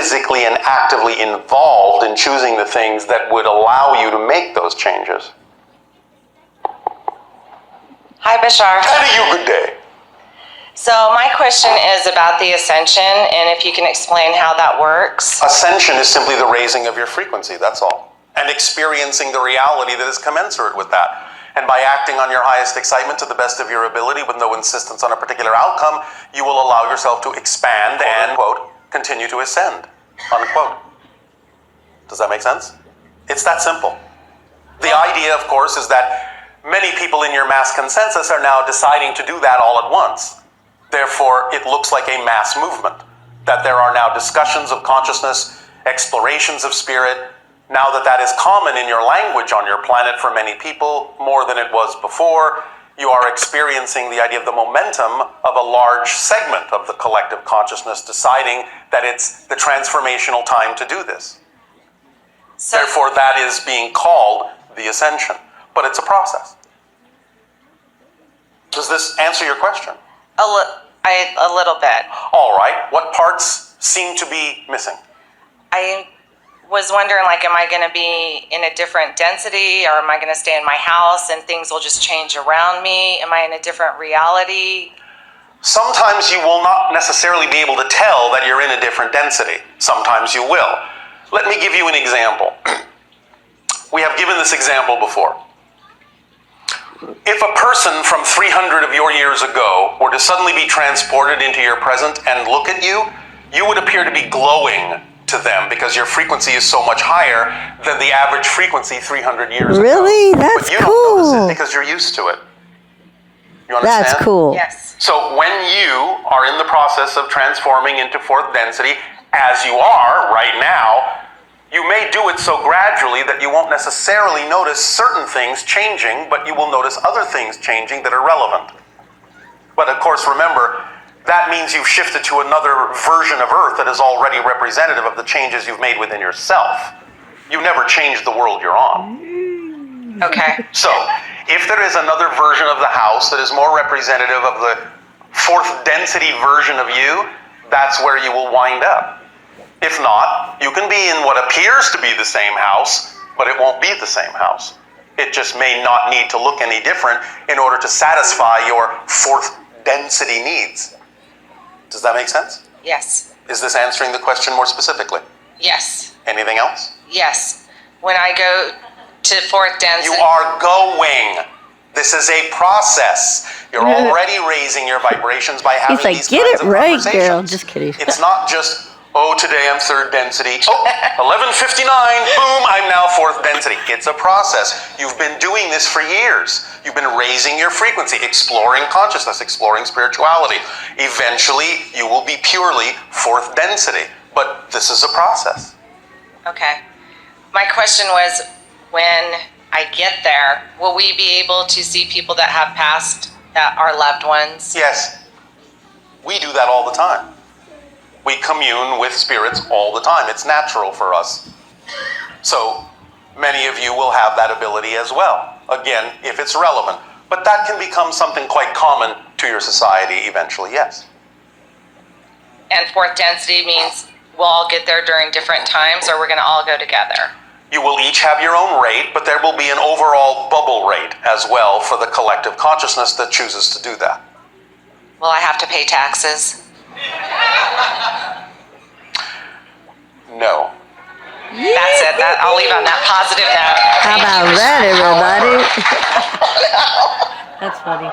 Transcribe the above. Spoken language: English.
physically and actively involved in choosing the things that would allow you to make those changes. Hi, Bashar. And you, good day. So my question is about the ascension, and if you can explain how that works. Ascension is simply the raising of your frequency, that's all. And experiencing the reality that is commensurate with that. And by acting on your highest excitement to the best of your ability with no insistence on a particular outcome, you will allow yourself to expand and, quote, continue to ascend, unquote. Does that make sense? It's that simple. The idea, of course, is that many people in your mass consensus are now deciding to do that all at once. Therefore, it looks like a mass movement, that there are now discussions of consciousness, explorations of spirit. Now that that is common in your language on your planet for many people, more than it was before, you are experiencing the idea of the momentum of a large segment of the collective consciousness deciding that it's the transformational time to do this. So, Therefore, that is being called the ascension. But it's a process. Does this answer your question? a little bit. All right. What parts seem to be missing? I was wondering, like, am I going to be in a different density, or am I going to stay in my house and things will just change around me? Am I in a different reality? Sometimes you will not necessarily be able to tell that you're in a different density. Sometimes you will. Let me give you an example. We have given this example before. If a person from 300 of your years ago were to suddenly be transported into your present and look at you, you would appear to be glowing to them because your frequency is so much higher than the average frequency 300 years ago. Really? That's but you cool. don't notice it because you're used to it. You understand? That's cool. Yes. So when you are in the process of transforming into fourth density, as you are right now, you may do it so gradually that you won't necessarily notice certain things changing, but you will notice other things changing that are relevant. But of course, remember, that means you've shifted to another version of Earth that is already representative of the changes you've made within yourself. You never changed the world you're on. Okay. So, if there is another version of the house that is more representative of the fourth density version of you, that's where you will wind up. If not, you can be in what appears to be the same house, but it won't be the same house. It just may not need to look any different in order to satisfy your fourth density needs. Does that make sense? Yes. Is this answering the question more specifically? Yes. Anything else? Yes. When I go to fourth density. You are going. This is a process. You're already raising your vibrations by having He's like, these get kinds it of right, conversations. girl. Just kidding. It's not just, oh, today I'm third density. Oh, 11:59, boom, I'm now fourth density. It's a process. You've been doing this for years. You've been raising your frequency, exploring consciousness, exploring spirituality. Eventually, you will be purely fourth density. But this is a process. Okay. My question was, when I get there, will we be able to see people that have passed, that are loved ones? Yes, we do that all the time. We commune with spirits all the time. It's natural for us. So many of you will have that ability as well. Again, if it's relevant. But that can become something quite common to your society eventually, yes. And fourth density means we'll all get there during different times, or we're going to all go together? You will each have your own rate, but there will be an overall bubble rate as well for the collective consciousness that chooses to do that. Will I have to pay taxes? No. That's it. I'll leave on that positive note. How about that, everybody? That's funny.